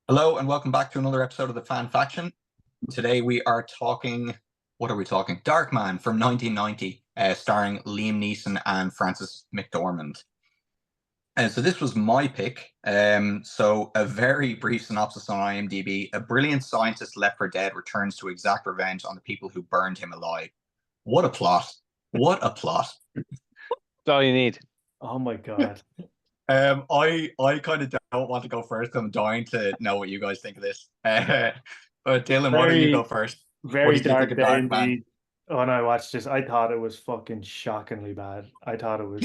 Hello and welcome back to another episode of the Fan Faction. Today we are talking, what are we talking? Darkman from 1990, starring Liam Neeson and Frances McDormand. And so this was my pick. So a very brief synopsis on IMDb. A brilliant scientist left for dead returns to exact revenge on the people who burned him alive. What a plot. What a plot. That's all you need. Oh my God. I kind of don't want to go first. I'm dying to know what you guys think of this. But Dylan, why don't you go Very, first? What very did you think dark of day Darkman? indeed. When I watched this, I thought it was fucking shockingly bad. I thought it was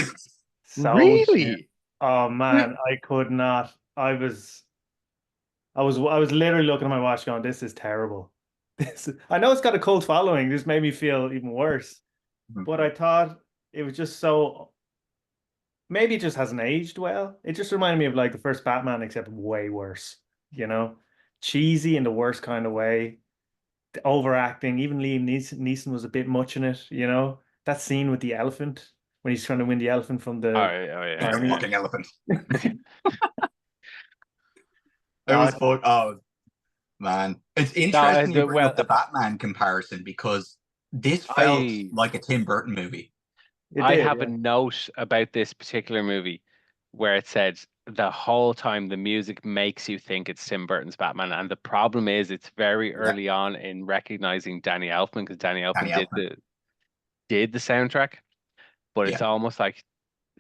so shit. Really? Oh man, I could not. I was literally looking at my watch going, this is terrible. I know it's got a cult following. This made me feel even worse. But I thought it was just so maybe it just hasn't aged well. It just reminded me of like the first Batman, except way worse, you know? Cheesy in the worst kind of way. Overacting. Even Liam Neeson was a bit much in it, you know? That scene with the elephant when he's trying to win the elephant from Oh, the oh It's a yeah. army. fucking elephant. It No, was fuck. Oh man, it's No, interesting you bring well, up the Batman comparison because this felt I like a Tim Burton movie. it I did, have a yeah. note about this particular movie where it said the whole time the music makes you think it's Tim Burton's Batman, and the problem is it's very Yeah, early on in recognizing Danny Elfman because Danny Danny Elfman Elfman. did the soundtrack, but it's Yeah. almost like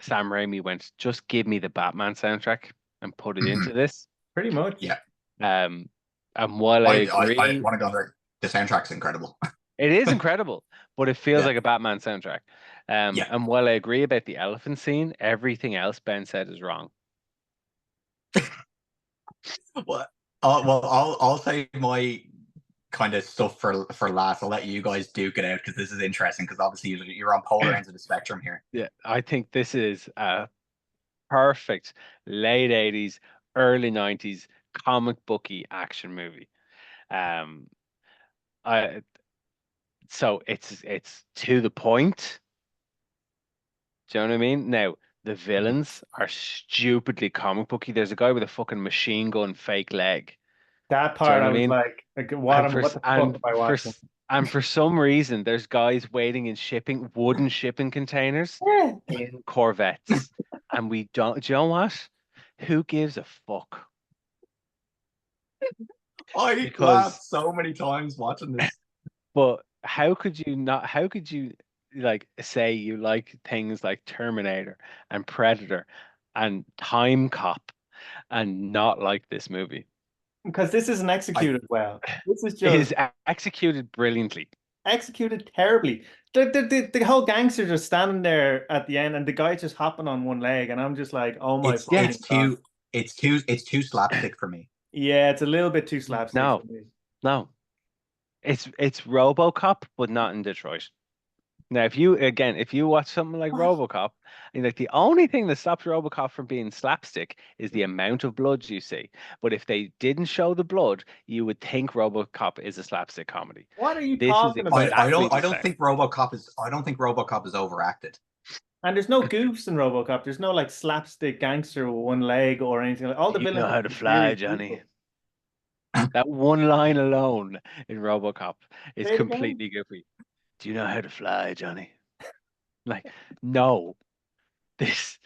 Sam Raimi went, just give me the Batman soundtrack and put it into Mhm. this. Pretty much. Yeah. Um, and while I I agree, want to go there. The soundtrack's incredible. it is incredible, but it feels Yeah. like a Batman soundtrack. Yeah. And while I agree about the elephant scene, everything else Ben said is wrong. Well, I'll save my kind of stuff for last. I'll let you guys duke it out because this is interesting because obviously you're on polar ends of the spectrum here. Yeah, I think this is a perfect late 80s, early 90s comic booky action movie. Um, I so it's to the point. Do you know what I mean? Now, the villains are stupidly comic booky. There's a guy with a fucking machine gun fake leg. That Do you part know I what I was mean? like, what And am for what s- the fuck am I watching? for some reason, there's guys waiting in wooden shipping containers Yeah. in Corvettes, and we don't. Do you know what? Who gives a fuck? I Because, laughed so many times watching this. but how could you not? How could you like say you like things like Terminator and Predator and Time Cop and not like this movie? Because this isn't I executed well. This is It just is executed brilliantly. executed terribly. The whole gangster just standing there at the end and the guy just hopping on one leg, and I'm just like, oh my it's Yeah, fucking God. it's too slapstick for me. Yeah, it's a little bit too slapstick for no, me. no. It's RoboCop, but not in Detroit. Now, if you watch something like What? RoboCop, and like the only thing that stops RoboCop from being slapstick is the amount of blood you see. But if they didn't show the blood, you would think RoboCop is a slapstick comedy. What are you This is talking about? exactly the same. I don't think RoboCop is overacted. And there's no goofs in RoboCop. There's no like slapstick gangster with one leg or anything. Like all the Do you know villains are how to some fly, serious Johnny? people. That one line alone in RoboCop is Say it again. completely goofy. Do you know how to fly, Johnny? Like, no. This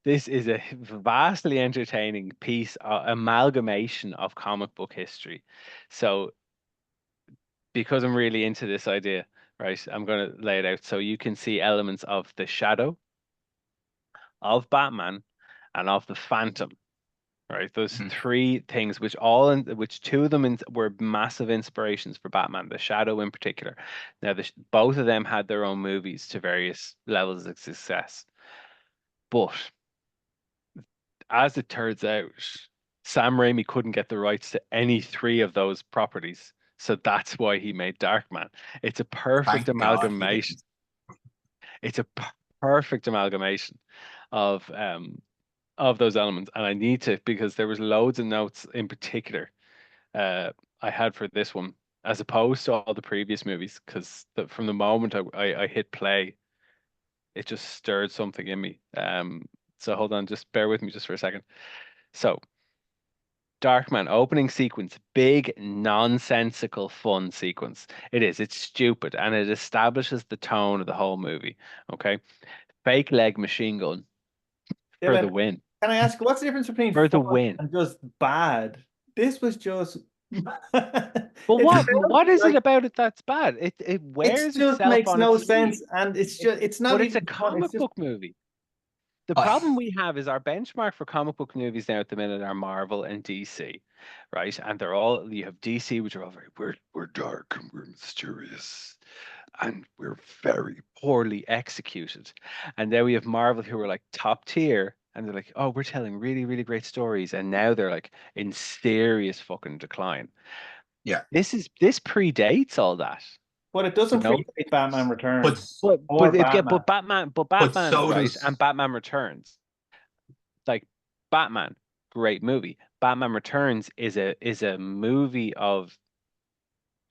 this is a vastly entertaining piece, amalgamation of comic book history. So, because I'm really into this idea, right, I'm going to lay it out so you can see elements of the Shadow, of Batman, and of the Phantom. Right, those Mhm. three things, which two of them were massive inspirations for Batman, the Shadow in particular. Now, both of them had their own movies to various levels of success, but as it turns out, Sam Raimi couldn't get the rights to any three of those properties. So that's why he made Darkman. It's a perfect Thank God he amalgamation. didn't. It's a perfect amalgamation of those elements. And I need to because there was loads of notes in particular uh I had for this one as opposed to all the previous movies because from the moment I hit play, it just stirred something in me. So hold on, just bear with me just for a second. So Darkman opening sequence, big nonsensical fun sequence. It is. It's stupid, and it establishes the tone of the whole movie. Okay, fake leg machine gun for the Dylan, win. can I ask what's the difference between For the fun win. and just bad? This was just. But It what is like, it about it that's bad? It it wears just itself makes on no its sleeve. sense, and it's not But it's a even fun. It's comic just book movie. The I- problem we have is our benchmark for comic book movies now at the minute are Marvel and DC, right? And they're all, you have DC, which are all very, we're dark and we're mysterious and we're very poorly executed. And then we have Marvel, who are like top tier, and they're like, oh, we're telling really, really great stories. And now they're like in serious fucking decline. yeah. This predates all that, but it you doesn't know? predate Batman But Returns or But it get Batman. but but Batman, so right, and does Batman Returns, like Batman, great movie. Batman Returns is a movie of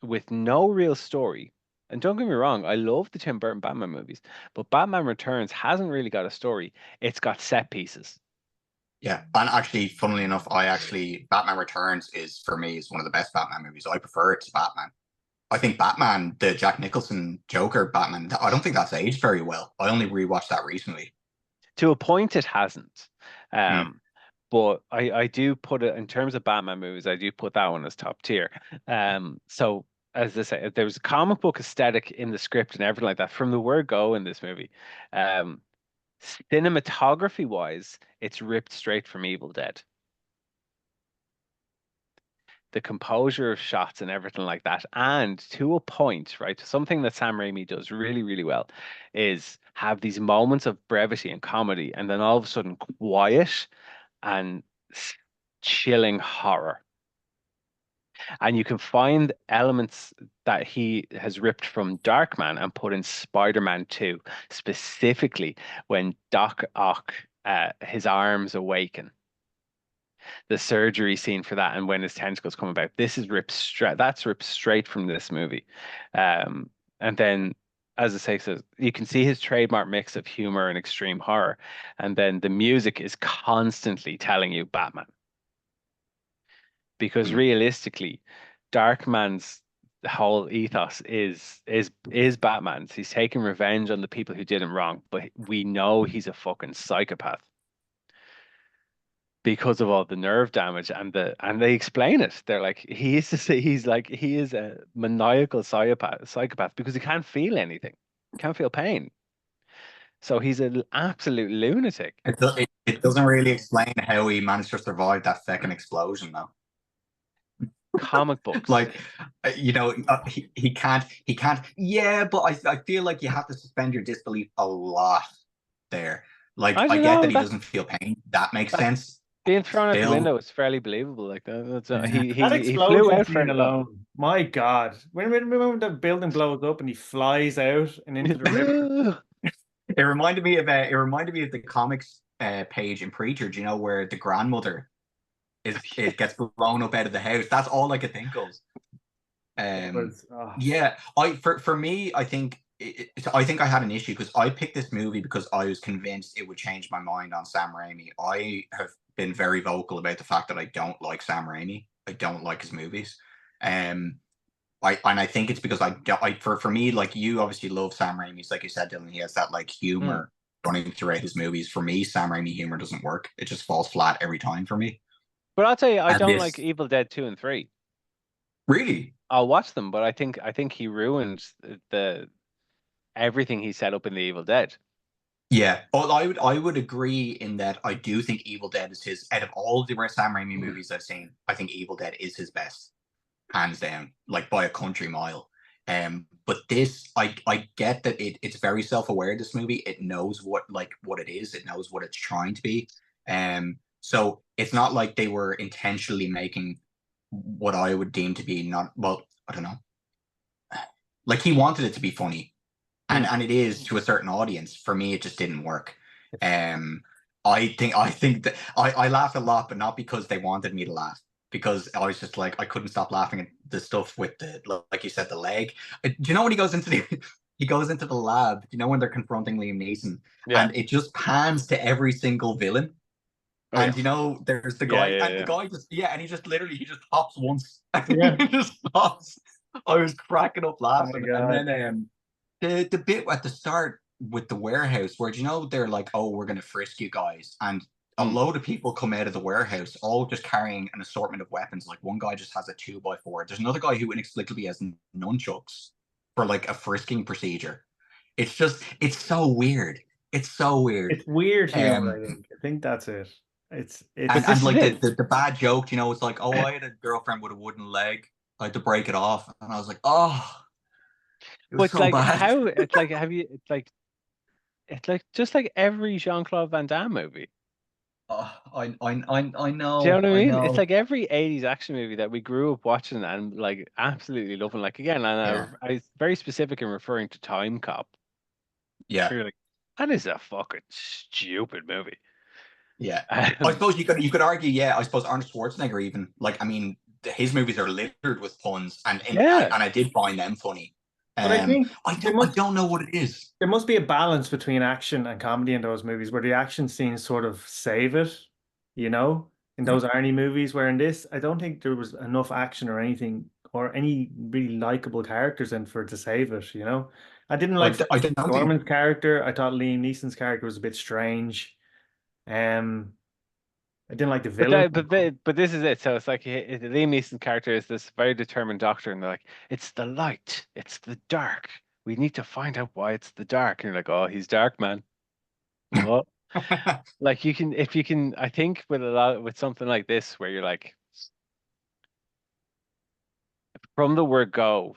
with no real story. And don't get me wrong, I love the Tim Burton Batman movies, but Batman Returns hasn't really got a story. It's got set pieces. yeah. And actually, funnily enough, Batman Returns is for me is one of the best Batman movies. I prefer it to Batman. I think Batman, the Jack Nicholson Joker Batman, I don't think that's aged very well. I only rewatched that recently. To a point, it hasn't. Mm. But I do put it in terms of Batman movies, I do put that one as top tier. So as I say, there was a comic book aesthetic in the script and everything like that from the word go in this movie. Cinematography wise, it's ripped straight from Evil Dead. The composure of shots and everything like that. And to a point, right? Something that Sam Raimi does really, really well is have these moments of brevity and comedy, and then all of a sudden quiet and chilling horror. And you can find elements that he has ripped from Darkman and put in Spider-Man 2, specifically when Doc Ock, his arms awaken. The surgery scene for that, and when his tentacles come about, this is ripped straight. That's ripped straight from this movie. And then, as I say, so you can see his trademark mix of humor and extreme horror, and then the music is constantly telling you Batman, because realistically, Darkman's whole ethos is Batman's. He's taking revenge on the people who did him wrong, but we know he's a fucking psychopath because of all the nerve damage and they explain it. They're like, he is a maniacal psychopath because he can't feel anything, can't feel pain. So he's an absolute lunatic. It doesn't really explain how he managed to survive that second explosion, though. Comic books. Like, he can't. Yeah, but I feel like you have to suspend your disbelief a lot there. Like, I I don't get know, that he doesn't feel pain. That makes sense. being thrown out the Still, window is fairly believable. Like that's That he flew explosion out for scene alone, my God! When the building blows up and he flies out and into the river. It reminded me of the comics page in Preacher. Do you know where the grandmother it gets blown up out of the house? That's all I could think of. Yeah, for me, I think I had an issue because I picked this movie because I was convinced it would change my mind on Sam Raimi. I have been very vocal about the fact that I don't like Sam Raimi. I don't like his movies. I think it's because for me, like, you obviously love Sam Raimi's, like you said, Dylan. He has that like humor running throughout his movies. For me, Sam Raimi humor doesn't work. It just falls flat every time for me. But I'll tell you, I And don't like Evil Dead 2 and 3. Really? I'll watch them, but I think he ruined the everything he set up in the Evil Dead. Yeah, well, I would agree in that I do think Evil Dead is his, out of all the Sam Raimi movies I've seen, I think Evil Dead is his best, hands down, like by a country mile. But this, I get that it's very self-aware, this movie. It knows what it is. It knows what it's trying to be. So it's not like they were intentionally making what I would deem to be not, well, I don't know. Like, he wanted it to be funny. And it is to a certain audience. For me, it just didn't work. I think that I laughed a lot, but not because they wanted me to laugh. Because I was just like, I couldn't stop laughing at the stuff with like you said, the leg. Do you know when he goes into the lab? Do you know when they're confronting Liam Neeson? Yeah. And it just pans to every single villain. Oh yeah. And you know, there's the Yeah, guy, yeah, and the yeah. guy just and he just literally he just hops once. Yeah. He just hops. I was cracking up Oh my laughing, and God. then the bit at the start with the warehouse where you know they're like, oh, we're gonna frisk you guys, and a Mm. load of people come out of the warehouse, all just carrying an assortment of weapons. Like one guy just has a 2x4. There's another guy who inexplicably has nunchucks for like a frisking procedure. It's so weird. It's so weird. It's weird humor, Um, I think. I think that's it. It's But and this is like it. the bad joke, you know, it's like, oh, I had a girlfriend with a wooden leg. I had to break it off, and I was like, oh, it was But so like bad. how it's like have you it's like just like every Jean-Claude Van Damme movie. Oh, I Do you know know, what I I mean? It's know. like every 80s action movie that we grew up watching and like absolutely loving. Like again, Yeah, and I very specific in referring to Time Cop. yeah, You're like, that is a fucking stupid movie. yeah. I Um, suppose you could argue, yeah. I suppose Arnold Schwarzenegger even like, I mean, his movies are littered with puns, yeah, and I did find them funny. but I think I don't know what it is. there must be a balance between action and comedy in those movies where the action scenes sort of save it, you know, in those Arnie movies, where in this, I don't think there was enough action or anything or any really likable characters in for it to save it, you know. I didn't like I Francis don't think McDormand's character. I thought Liam Neeson's character was a bit strange. Um, I didn't like the but villain. but this is it. So it's like Liam Neeson's character is this very determined doctor, and they're like, it's the light, it's the dark. We need to find out why it's the dark. And you're like, oh, he's dark, man. What? Like you can, if you can, I think with something like this, where you're like, from the word go,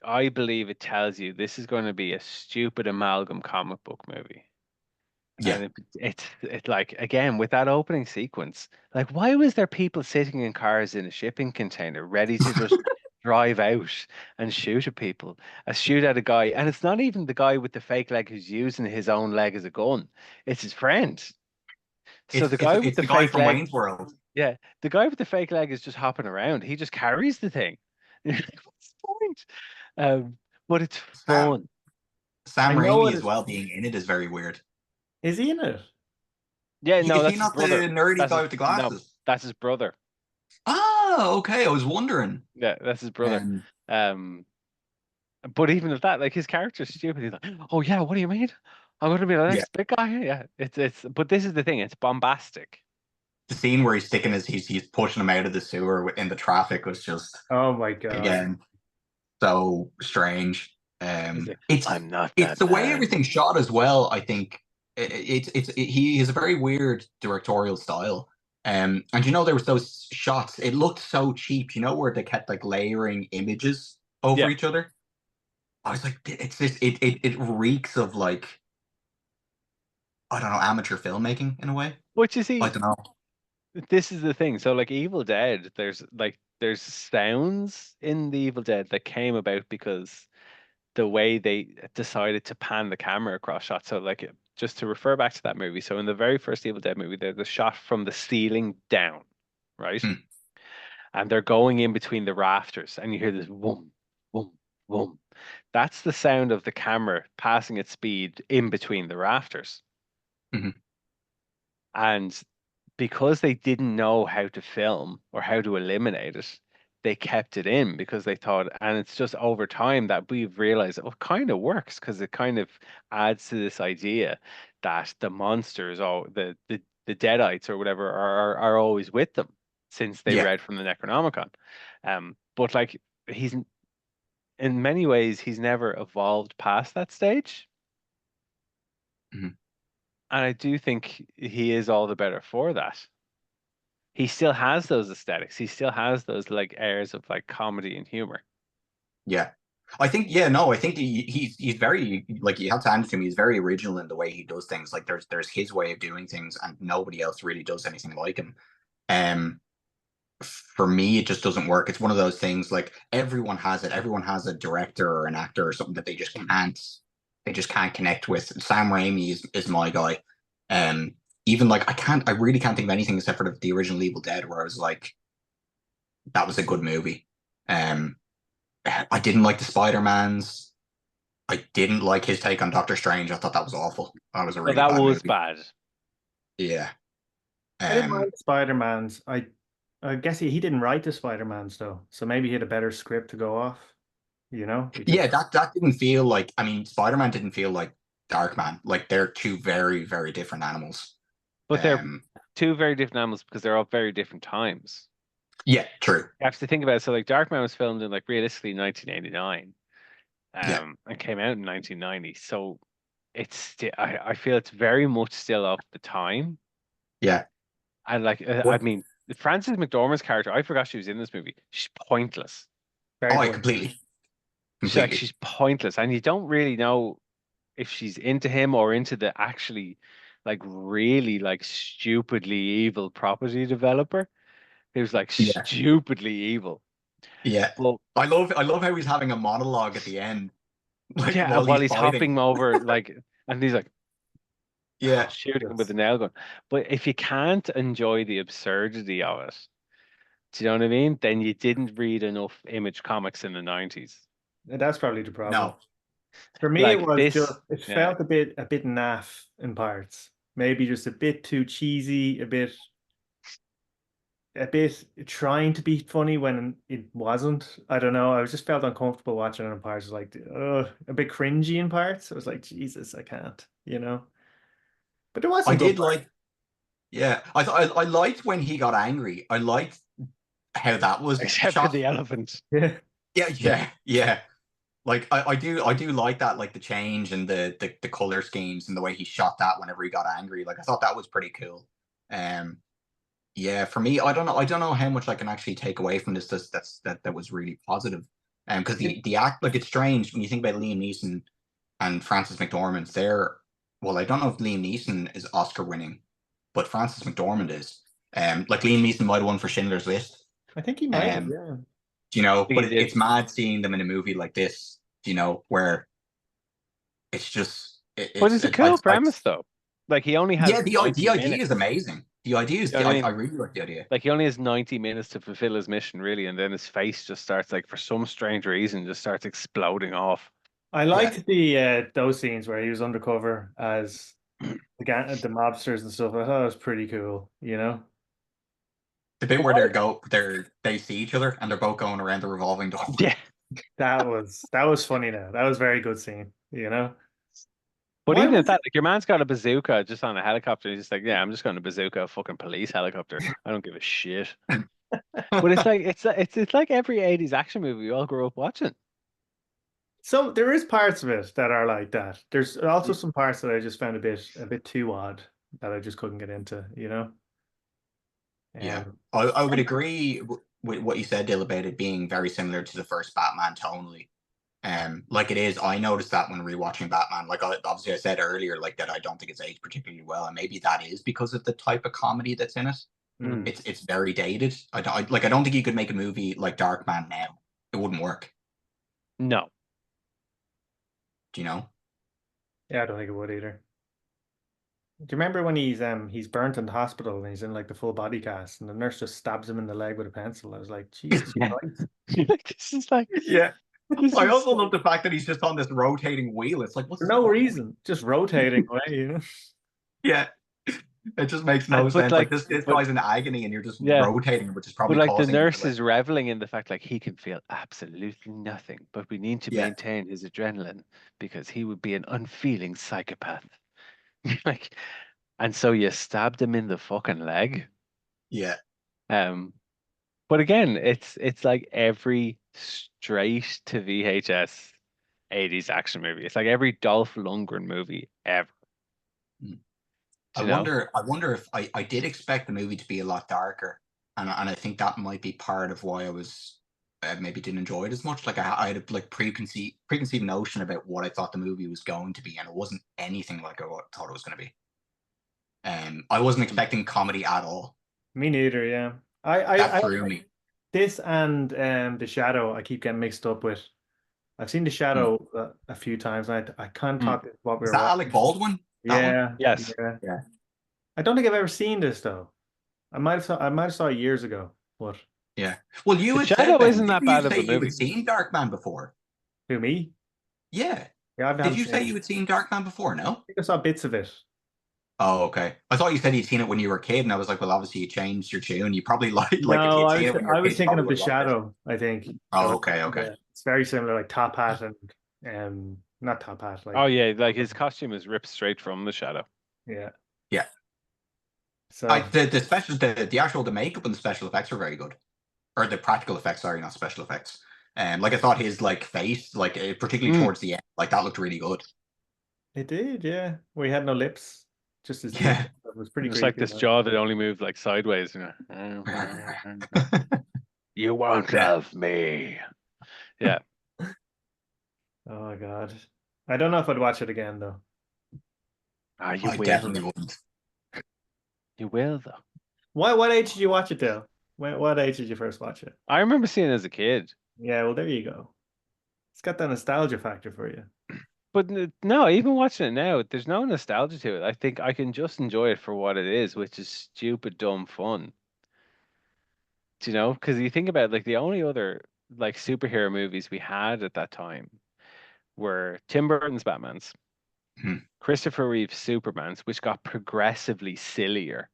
I believe it tells you this is going to be a stupid amalgam comic book movie. yeah. And it's like again with that opening sequence, like why was there people sitting in cars in a shipping container ready to just drive out and shoot at people, shoot at a guy, and it's not even the guy with the fake leg who's using his own leg as a gun, it's his friend. So the guy with It's the the guy fake from leg, Wayne's World. yeah, the guy with the fake leg is just hopping around. He just carries the thing. You're like, what's the point? But it's Sam fun. I Sam know Raimi it as well being in it is very weird. is he in it? Yeah, no, Is he that's his not the brother. nerdy That's guy his with the no, glasses? that's his brother. Ah, okay. I was wondering. Yeah, that's his brother. Um, Um, but even at that, like his character's stupid. He's like, "Oh yeah, what do you mean? I'm going to be the yeah, next big guy." Yeah, it's. But this is the thing. It's bombastic. the scene where he's sticking he's pushing him out of the sewer in the traffic was just Oh my God. again so strange. He's like, It's "I'm not it's that the way man." everything's shot as well. I think he has a very weird directorial style. And you know there was those shots. It looked so cheap. You know where they kept like layering images over Yeah, each other. I was like, it's just it reeks of like I don't know amateur filmmaking in a way. but you I see, don't know. this is the thing. So like Evil Dead, there's sounds in the Evil Dead that came about because the way they decided to pan the camera across shots. So like just to refer back to that movie. So in the very first Evil Dead movie, there's a shot from the ceiling down, right? Hmm. And they're going in between the rafters, and you hear this boom, boom, boom. That's the sound of the camera passing at speed in between the rafters. Mhm. And because they didn't know how to film or how to eliminate it, they kept it in because they thought, and it's just over time that we've realized it kind of works because it kind of adds to this idea that the monsters, or the Deadites or whatever, are always with them since they Yeah. read from the Necronomicon. But like he's in many ways he's never evolved past that stage. Mhm. And I do think he is all the better for that. He still has those aesthetics. He still has those like airs of like comedy and humor. Yeah. I think yeah, no, I think he's very like you have to hand it to him, he's very original in the way he does things. Like there's his way of doing things and nobody else really does anything like him. Um for me it just doesn't work. It's one of those things like everyone has it. Everyone has a director or an actor or something that they just can't connect with. Sam Raimi is my guy. Um Even like I really can't think of anything except for the original Evil Dead where I was like that was a good movie. Um I didn't like the Spider-Mans. I didn't like his take on Doctor Strange. I thought that was awful. That was a So really that bad was movie. bad. Yeah. I didn't mind Um, the Spider-Mans. I guess he didn't write the Spider-Mans though, so maybe he had a better script to go off. You know, he just yeah, that didn't feel like. I mean, Spider-Man didn't feel like Darkman. Like they're two very, very different animals. But they're Um, two very different animals because they're all very different times. yeah, true. You have to think about it. So like Darkman was filmed in like realistically 1989, Yeah, and came out in 1990. So I feel it's very much still of the time. yeah. And like I What? mean, Frances McDormand's character, I forgot she was in this movie. She's pointless. very Oh, I poor. completely. She's pointless, and you don't really know if she's into him or into the actually like really like stupidly evil property developer who's like Yeah, stupidly evil. yeah. But I love how he's having a monologue at the end, like yeah, while while he's he's fighting. hopping over like, and he's like Yeah, shooting him with Yes. a nail gun. But if you can't enjoy the absurdity of it, do you know what I mean? Then you didn't read enough Image comics in the 90s. That's probably the problem. no, For me, it Like was just this, it yeah. felt a bit naff in parts. Maybe just a bit too cheesy, a bit trying to be funny when it wasn't. I don't know. I just felt uncomfortable watching it in parts. Like, a bit cringy in parts. I was like, Jesus, I can't, you know. But there was I some good did parts. like. Yeah, I thought I liked when he got angry. I liked how that was Except for shot. the elephant. Yeah, Yeah, yeah, yeah. Like I do like that, like the change and the color schemes and the way he shot that whenever he got angry. Like I thought that was pretty cool. Um, yeah, for me, I don't know how much I can actually take away from this. That was really positive. Because the act, like it's strange when you think about Liam Neeson and Frances McDormand. They're well, I don't know if Liam Neeson is Oscar winning, but Frances McDormand is. Like Liam Neeson might have won for Schindler's List. I think he might have. Um, Yeah, you know, He but did. it's mad seeing them in a movie like this, you know, where it's just But it's a cool premise though. Like he only yeah, has the 90 idea is minutes. amazing. The idea is You know what I I mean? really like the idea. Like he only has 90 minutes to fulfill his mission, really, and then his face just starts like for some strange reason just starts exploding off. I Yeah, liked the those scenes where he was undercover as the mobsters and stuff. I thought it was pretty cool. You know. the bit where they see each other and they're both going around the revolving door. Yeah. That was funny now. That was a very good scene, you know. But Why even at was that, like your man's got a bazooka just on a helicopter. He's just like, yeah, I'm just going to bazooka a fucking police helicopter. I don't give a shit. But it's like it's like every 80s action movie we all grew up watching. so there is parts of it that are like that. There's also some parts that I just found a bit too odd that I just couldn't get into, you know. Yeah, Um I would agree with what you said, Dill, about it being very similar to the first Batman tonally. Like it is. I noticed that when rewatching Batman. Like obviously I said earlier, like that I don't think it's aged particularly well, and maybe that is because of the type of comedy that's in it. mm, It's very dated. I don't think you could make a movie like Darkman now. It wouldn't work. No. Do you know? yeah, I don't think it would either. Do you remember when he's burnt in the hospital and he's in like the full body cast and the nurse just stabs him in the leg with a pencil? I was like, Jesus Yeah. Christ. Like this is like Yeah. this I is also love the fact that he's just on this rotating wheel. It's like, what's For the no point? reason, just rotating away, you know. Yeah. It just makes no but sense. Like like this but guy's in agony and you're just yeah. rotating, which is But probably like the causing him to nurse like, is reveling in the fact like he can feel absolutely nothing, but we need to yeah, maintain his adrenaline because he would be an unfeeling psychopath. Like, and so you stabbed him in the fucking leg. yeah. Um, but again, it's like every straight to VHS 80s action movie. It's like every Dolph Lundgren movie ever. Mm. Do you know? I wonder if I did expect the movie to be a lot darker, and I think that might be part of why I was maybe didn't enjoy it as much. Like I had a like preconceived notion about what I thought the movie was going to be, and it wasn't anything like I thought it was going to be. I wasn't expecting comedy at all. Me neither, yeah. I That threw me. this and The Shadow I keep getting mixed up with. I've seen The Mm. Shadow a few times. I can't Mm. talk what we Is were that watching. Alec Baldwin? That one? Yeah, Yes. yeah. Yeah. I don't think I've ever seen this though. I might have saw it years ago, but Yeah. Well, you The had said, Shadow Ben, isn't that didn't you bad of say a you movie. had seen Darkman before? who, me? Yeah. Yeah, I Did haven't you seen say it. you had seen Darkman before? No? I think I saw bits of it. Oh, okay. I thought you said you'd seen it when you were a kid, and I was like, well, obviously you changed your tune. You probably like if No, you'd seen it when you were I a was kid, you thinking probably of The would have liked it. Shadow, I think. Oh, So okay, okay. yeah, it's very similar, like Top Hat and not Top Hat, Oh like yeah, like his costume is ripped straight from The Shadow. yeah. Yeah. So The makeup and the special effects were very good. Or the practical effects, sorry, not special effects. Like I thought his like face, like particularly towards the end, like that looked really good. it did, yeah. We had no lips, just his teeth. Yeah. It was pretty It's like creepy. this jaw that only moved like sideways, you know. You won't Yeah. love me. Yeah. Oh my god. I don't know if I'd watch it again though. Ah, you I will. definitely wouldn't. You will though. What age did you watch it though? What age did you first watch it? I remember seeing it as a kid. Yeah, well there you go. It's got that nostalgia factor for you. But no, even watching it now, there's no nostalgia to it. I think I can just enjoy it for what it is, which is stupid, dumb fun. Do you know? Because you think about it, like the only other like superhero movies we had at that time were Tim Burton's Batman's, Hmm. Christopher Reeve's Superman's, which got progressively sillier.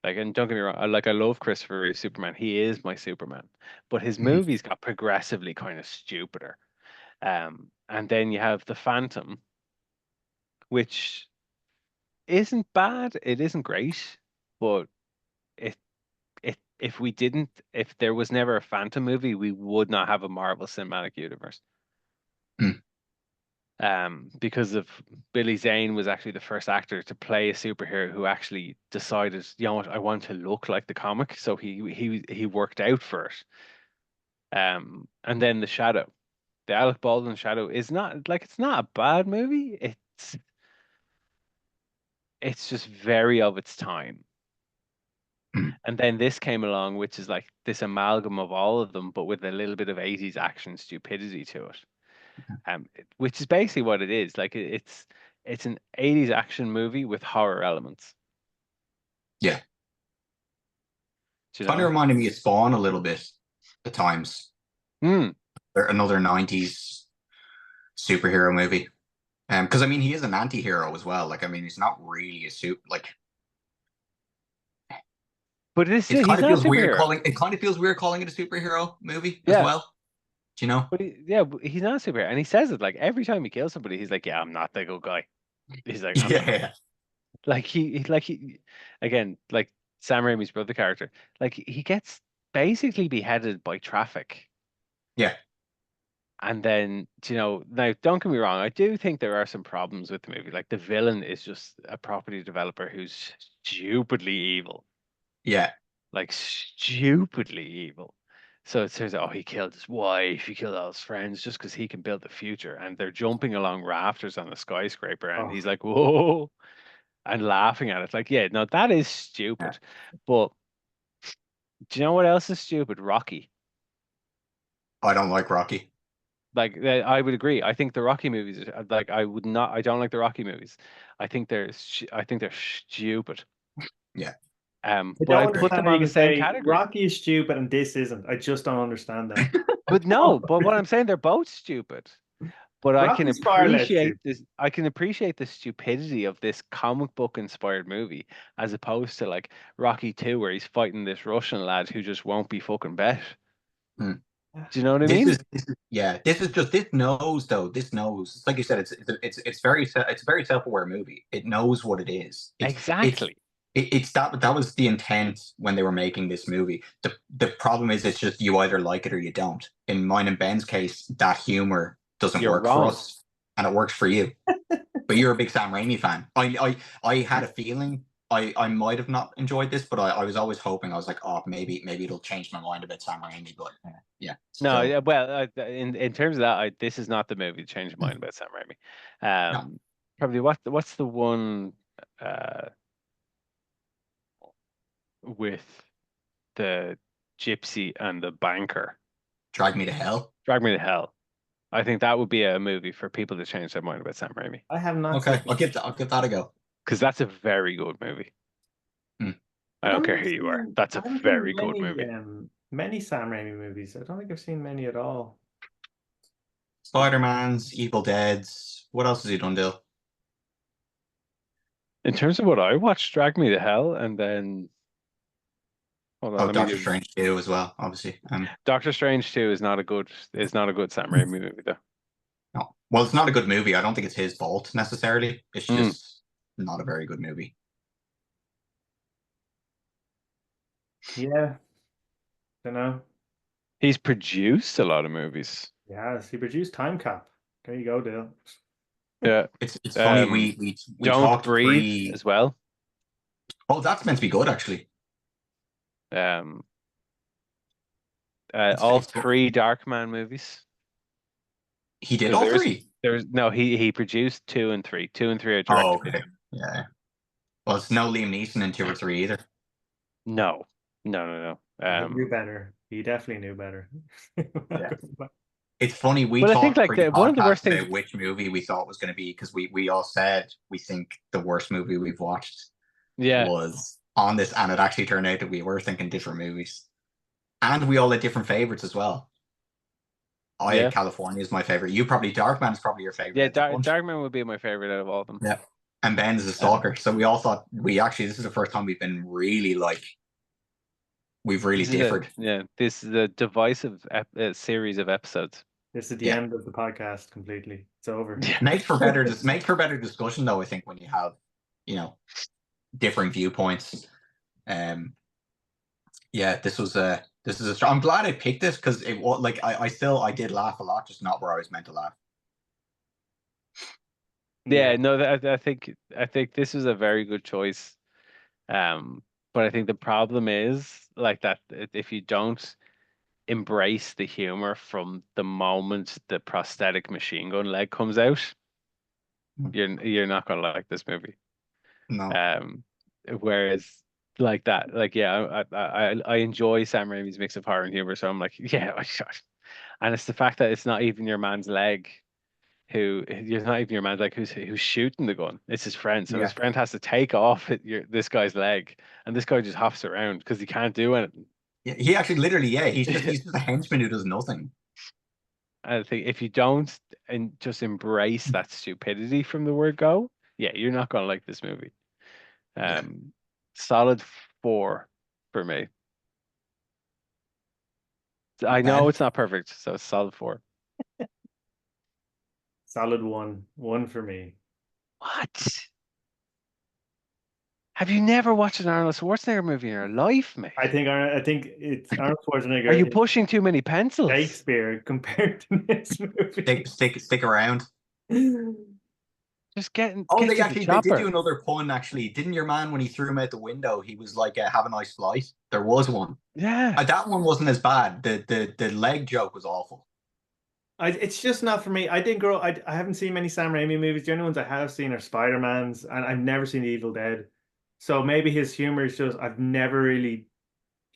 Like, and don't get me wrong, I love Christopher Reeve's Superman. He is my Superman, but his Hmm. movies got progressively kind of stupider. And then you have the Phantom, which isn't bad. It isn't great, but it if there was never a Phantom movie, we would not have a Marvel Cinematic Universe. Hmm. Because of Billy Zane was actually the first actor to play a superhero who actually decided, you know what, I want to look like the comic, so he worked out for it. And then The Shadow, the Alec Baldwin Shadow is not like it's not a bad movie. It's just very of its time. Hmm. And then this came along, which is like this amalgam of all of them, but with a little bit of 80s action stupidity to it. Which is basically what it is. Like it's an 80s action movie with horror elements. Yeah. Do you Kind of know? reminded me of Spawn a little bit at times. Hmm. Another 90s superhero movie. Because I mean he is an anti-hero as well. Like I mean he's not really a But this it he's kind of not a feels weird superhero. calling it a superhero movie as Yeah. well. Do you know? But yeah, but he's not a superhero. And he says it like every time he kills somebody, he's like, yeah, I'm not the good guy. He's like, I'm not. Yeah. Like he again, like Sam Raimi's brother character, like he gets basically beheaded by traffic. Yeah. And then, you know, now don't get me wrong, I do think there are some problems with the movie. Like the villain is just a property developer who's stupidly evil. Yeah. Like stupidly evil. So it says, oh, he killed his wife, he killed all his friends just because he can build the future. And they're jumping along rafters on a skyscraper, and Oh. he's like, whoa, and laughing at it. Like, yeah, no, that is Yeah. stupid. But do you know what else is stupid? Rocky. I don't like Rocky. Like, I would agree. I think the Rocky movies, like, I don't like the Rocky movies. I think they're stupid. Yeah. I But don't I put understand them how you on the can same say category. Rocky is stupid and this isn't. I just don't understand that. But no, but what I'm saying, they're both stupid. But I can Rocky's far less appreciate stupid. this. I can appreciate the stupidity of this comic book inspired movie, as opposed to like Rocky 2, where he's fighting this Russian lad who just won't be fucking bet. Hmm. Do you know what I This mean? is yeah. This knows though. This knows. It's like you said. It's it's a very self-aware movie. It knows what it is. Exactly. It's that was the intent when they were making this movie. The problem is it's just you either like it or you don't. In mine and Ben's case, that humor doesn't You're work for wrong. us, and it works for you. But you're a big Sam Raimi fan. I had a feeling I might have not enjoyed this, but I was always hoping. I was like, oh, maybe it'll change my mind about Sam Raimi. But yeah, No, still yeah, well, in terms of that, this is not the movie to change my mind about Sam Raimi. no. Probably what's the one uh with the gypsy and the banker? Drag Me to Hell. Drag Me to Hell. I think that would be a movie for people to change their mind about Sam Raimi, I have not Okay, seen I'll give that a go. because that's a very good movie. Hmm. I don't care who you are. That's a I haven't very seen good movie. many Sam Raimi movies. I don't think I've seen many at all. Spider-Man's, Evil Dead's. What else has he done, Dill? In terms of what I watched, Drag Me to Hell, and then hold on, Oh, let me Doctor give. Strange 2 as well, obviously. Doctor Strange 2 is not a good Sam Raimi movie though. No. Well, it's not a good movie. I don't think it's his fault necessarily. It's Mm. just not a very good movie. Yeah, don't know. He's produced a lot of movies. Yes, he produced Time Cap. There you go, Dale. Yeah. It's funny we Don't talked Breathe as well. Oh, that's meant to be good actually. Um, It's, all it's three Darkman movies. He did So all three. There's no he produced 2 and 3. 2 and 3 are Oh, directed. okay. Yeah. Well, it's no Liam Neeson in 2 or 3 either. No. He knew better. He definitely knew better. Yeah. It's funny, we Well, I think talked like one of the worst pre-podcast things. about which movie we thought was going to be, because we all said we think the worst movie we've watched Yeah. was on this, and it actually turned out that we were thinking different movies. And we all had different favorites as well. I Yeah. had California as my favorite. You probably Darkman is probably your favorite. Yeah, Darkman would be my favorite out of all of them. Yeah. And Ben is a stalker. So we all thought this is the first time we've been really we've really differed. This is a divisive series of episodes. This is the end of the podcast completely. It's over. Makes for better discussion though, I think, when you have, different viewpoints. This is a strong. I'm glad I picked this because it was like I did laugh a lot, just not where I was meant to laugh. Yeah, no, I think this is a very good choice. But I think the problem is like that if you don't embrace the humor from the moment the prosthetic machine gun leg comes out, you're not gonna like this movie. No. Whereas like that, like I enjoy Sam Raimi's mix of horror and humor, so I'm like, and it's the fact that it's not even your man's leg who's shooting the gun. It's his friend. So his friend has to take off this guy's leg, and this guy just hops around because he can't do anything. Yeah, he actually literally, he's just a henchman who does nothing. I think if you don't and just embrace that stupidity from the word go, you're not gonna like this movie. Solid 4 for me. I know it's not perfect, so it's solid 4. Solid 1. 1 for me. What? Have you never watched an Arnold Schwarzenegger movie in your life, mate? I think it's Arnold Schwarzenegger. Are you pushing too many pencils? Shakespeare compared to this movie. Stick around. Just getting. Oh, they did do another pun. Actually, didn't your man, when he threw him out the window, he was like, "Have a nice flight." There was one. Yeah, that one wasn't as bad. The leg joke was awful. It's just not for me. I didn't grow. I haven't seen many Sam Raimi movies. The only ones I have seen are Spider-Man's, and I've never seen Evil Dead. So maybe his humor is just I've never really.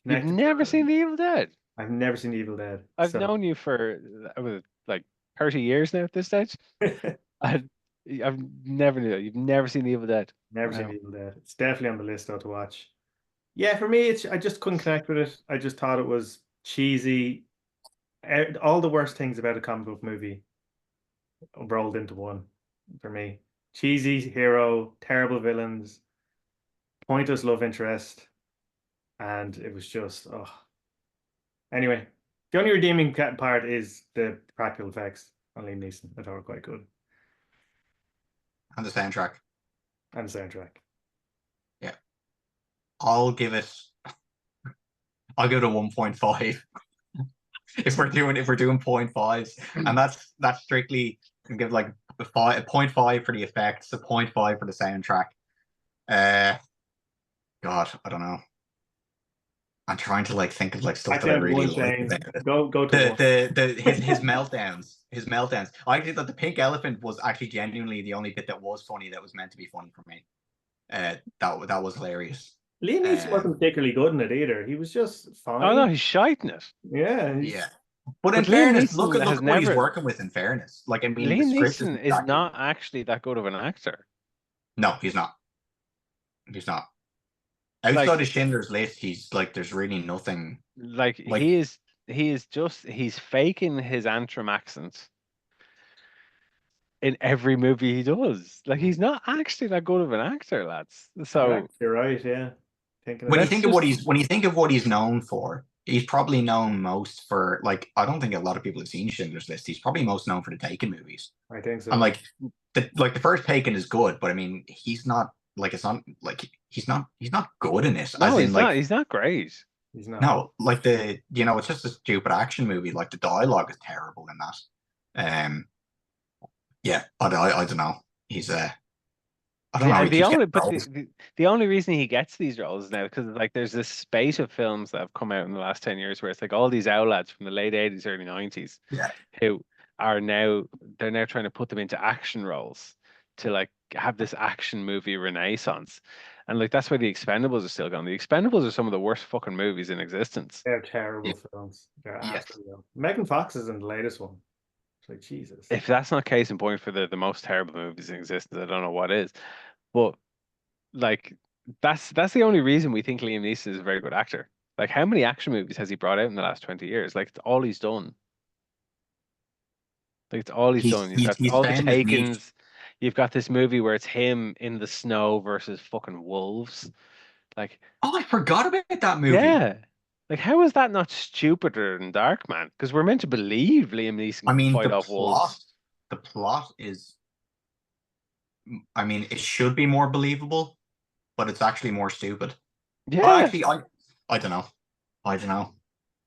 You've never seen The Evil Dead? I've never seen Evil Dead. I've known you for like 30 years now at this stage. I've never knew that. You've never seen The Evil Dead. Never seen Evil Dead. It's definitely on the list though to watch. Yeah, for me, I just couldn't connect with it. I just thought it was cheesy. All the worst things about a comic book movie rolled into one for me. Cheesy hero, terrible villains, pointless love interest, and it was just Anyway, the only redeeming part is the practical effects on Liam Neeson. I thought were quite good. And the soundtrack. Yeah. I'll give it a 1.5. if we're doing 0.5s, and that's strictly, and give like a 0.5 for the effects, a 0.5 for the soundtrack. God, I don't know. I'm trying to think of stuff that I really like. Go to his meltdowns. I think that the pink elephant was actually genuinely the only bit that was funny, that was meant to be funny for me. That was hilarious. Liam Neeson wasn't particularly good in it either. He was just fine. Oh no, he's shite in it. Yeah. But in fairness, look at what he's working with. In fairness, Liam Neeson is not actually that good of an actor. No, he's not. He's not. Outside of Schindler's List, he's there's really nothing. He's faking his Antrim accent in every movie he does. Like he's not actually that good of an actor, lads. So You're right, yeah. Thinking When you about let's think of what just he's known for, he's probably known most for, like, I don't think a lot of people have seen Schindler's List. He's probably most known for the Taken movies. I think so. And like the first Taken is good, but I mean he's not like it's not like he's not good in it. no, As in he's like not. He's not great. He's not. no, like it's just a stupid action movie. Like the dialogue is terrible in that. Yeah, I don't know. He's I don't know. He The keeps only getting but roles. the only reason he gets these roles now because like there's this spate of films that have come out in the last 10 years where it's like all these outlads from the late 80s, early 90s Yeah, who are they're now trying to put them into action roles to like have this action movie renaissance. And like that's why the Expendables are still going. The Expendables are some of the worst fucking movies in existence. They're terrible yeah, films. They're yeah. absolutely awful. Megan Fox is in the latest one. It's like Jesus. If that's not case in point for the most terrible movies in existence, I don't know what is. But like that's the only reason we think Liam Neeson is a very good actor. Like how many action movies has he brought out in the last 20 years? Like it's all he's done. Like it's all he's done. You've got He's all the found his niche. Takens. You've got this movie where it's him in the snow versus fucking wolves. Like, Oh, I forgot about that movie. yeah. Like how is that not stupider than Darkman? Because we're meant to believe Liam Neeson I can mean, fight off wolves. the plot is, I mean, it should be more believable, but it's actually more stupid. Oh, Yeah. actually, I don't know. I don't know.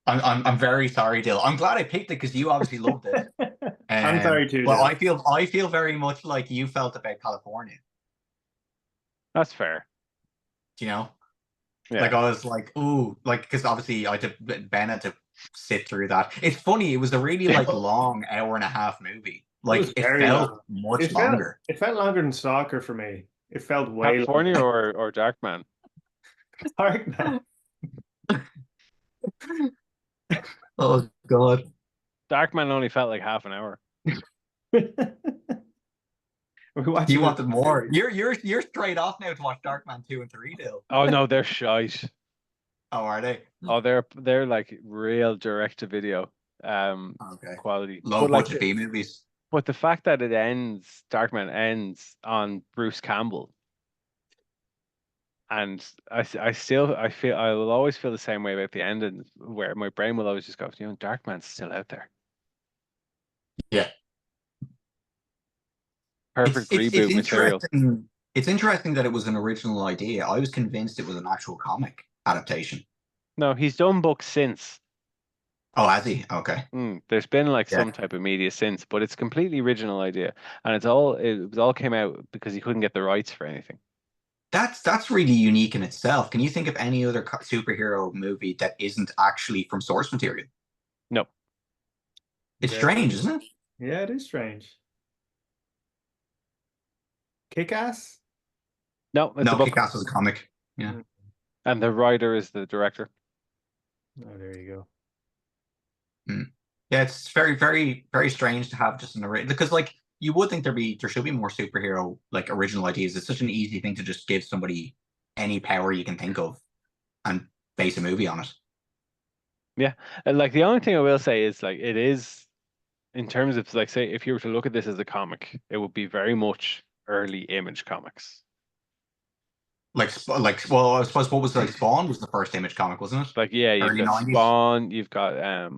I'm very sorry, Dill. I'm glad I picked it because you obviously loved it. I'm sorry too. Well, Dylan. I feel very much like you felt about California. That's fair. Do you know? Yeah. Like I was like, ooh, like because obviously Ben had to sit through that. It's funny. It was a really like long hour and a half movie. Like was it very felt long. much longer. It felt longer than Stalker for me. It felt way California longer. or Darkman. Darkman. Oh God. Darkman only felt like half an hour. You wanted more. You're straight off now to watch Darkman 2 and 3, Dill. Oh no, they're shite. Oh, are they? Oh, they're like real direct to video Okay. quality. Low But like budget B movies. but the fact that it ends, Darkman ends on Bruce Campbell. And I feel I will always feel the same way about the ending where my brain will always just go, you know, Darkman's still out there. Yeah. Perfect reboot material. Interesting. It's interesting that it was an original idea. I was convinced it was an actual comic adaptation. No, he's done books since. Oh, has he? Okay. There's been like Yeah. some type of media since, but it's completely original idea, and it all came out because he couldn't get the rights for anything. That's really unique in itself. Can you think of any other superhero movie that isn't actually from source material? No. It's strange, isn't it? Yeah, it is strange. Kick-Ass? No, it's a book. Kick-Ass was a comic. Yeah. And the writer is the director. Oh, there you go. Yeah, it's very, very, very strange to have just an original because, like, you would think there should be more superhero like original ideas. It's such an easy thing to just give somebody any power you can think of and base a movie on it. Yeah, and like the only thing I will say is like it is in terms of like say if you were to look at this as a comic, it would be very much early Image comics. Well, I suppose what was like Spawn was the first Image comic, wasn't it? Like yeah, you've Early got 90s. Spawn, you've got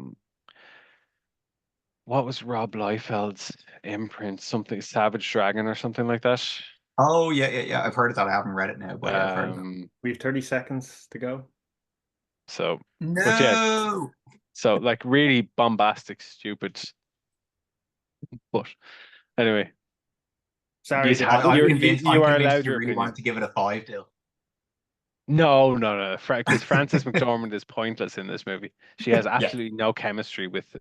what was Rob Liefeld's imprint? Something Savage Dragon or something like that. Oh yeah. I've heard of that. I haven't read it now, but I've heard of it. We have 30 seconds to go. So No. but yeah, so like really bombastic, stupid. But anyway, Sorry, I'm convinced you are allowed you your really opinion. wanted to give it a 5, Dill. No, because Frances McDormand is pointless in this movie. She has absolutely no chemistry with